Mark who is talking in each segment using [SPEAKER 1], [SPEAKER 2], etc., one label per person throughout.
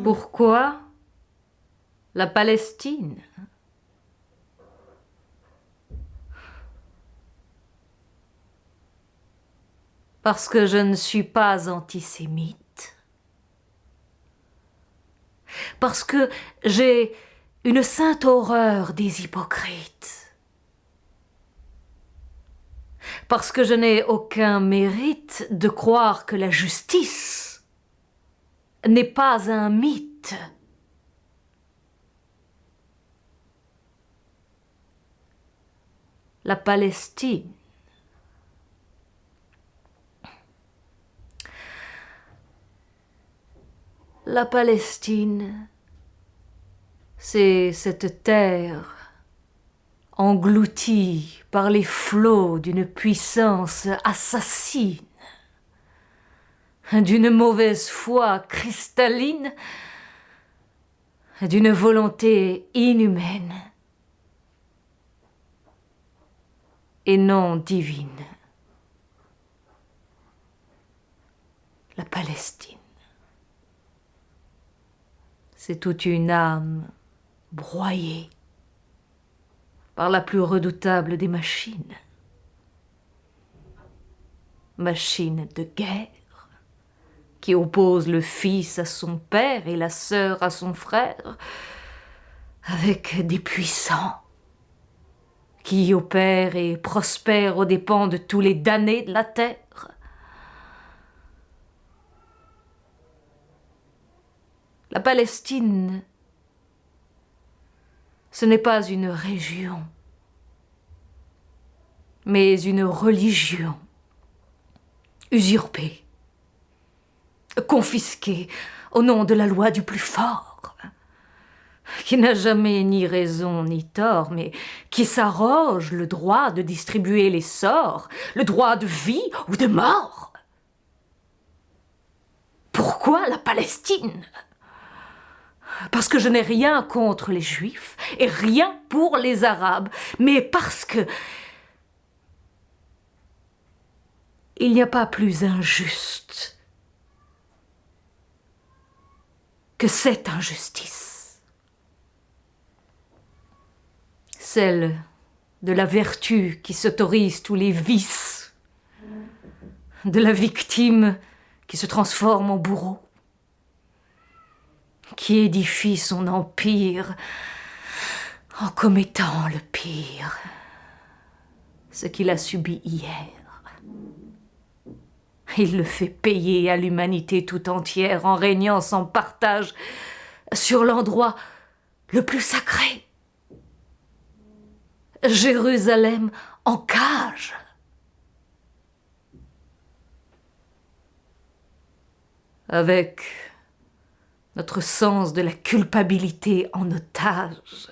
[SPEAKER 1] Pourquoi la Palestine? Parce que je ne suis pas antisémite. Parce que j'ai une sainte horreur des hypocrites. Parce que je n'ai aucun mérite de croire que la justice n'est pas un mythe. La Palestine. La Palestine, c'est cette terre engloutie par les flots d'une puissance assassine, d'une mauvaise foi cristalline, d'une volonté inhumaine et non divine. La Palestine. C'est toute une âme broyée par la plus redoutable des machines. Machine de guerre qui oppose le fils à son père et la sœur à son frère, avec des puissants qui opèrent et prospèrent aux dépens de tous les damnés de la terre. La Palestine, ce n'est pas une région, mais une religion usurpée, confisquée au nom de la loi du plus fort, qui n'a jamais ni raison ni tort, mais qui s'arroge le droit de distribuer les sorts, le droit de vie ou de mort. Pourquoi la Palestine ? Parce que je n'ai rien contre les Juifs et rien pour les Arabes, mais parce que il n'y a pas plus injuste que cette injustice. Celle de la vertu qui s'autorise tous les vices, de la victime qui se transforme en bourreau, qui édifie son empire en commettant le pire, ce qu'il a subi hier. Il le fait payer à l'humanité tout entière en régnant sans partage sur l'endroit le plus sacré. Jérusalem en cage. Avec notre sens de la culpabilité en otage.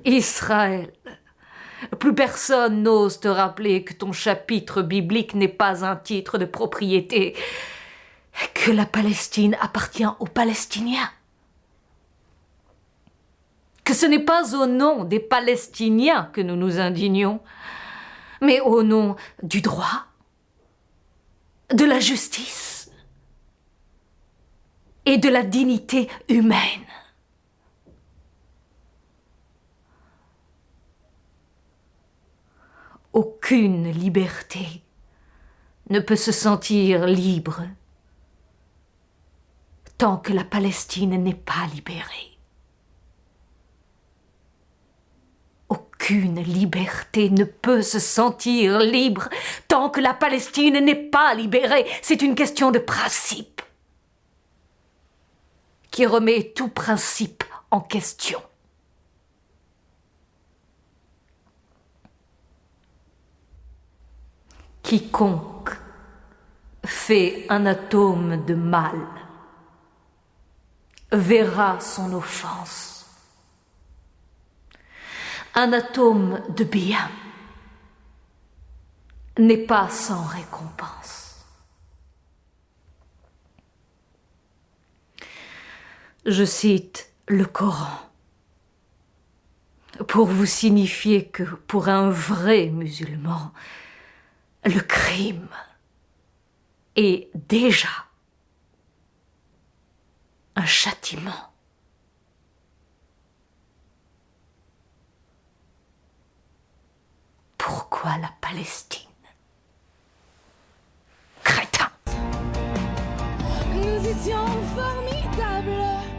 [SPEAKER 1] Israël, plus personne n'ose te rappeler que ton chapitre biblique n'est pas un titre de propriété, que la Palestine appartient aux Palestiniens, que ce n'est pas au nom des Palestiniens que nous nous indignons, mais au nom du droit, de la justice et de la dignité humaine. Aucune liberté ne peut se sentir libre tant que la Palestine n'est pas libérée. Aucune liberté ne peut se sentir libre tant que la Palestine n'est pas libérée. C'est une question de principe qui remet tout principe en question. Quiconque fait un atome de mal verra son offense. Un atome de bien n'est pas sans récompense. Je cite le Coran pour vous signifier que pour un vrai musulman, le crime est déjà un châtiment. Pourquoi la Palestine? Crétin!
[SPEAKER 2] Nous étions formidables.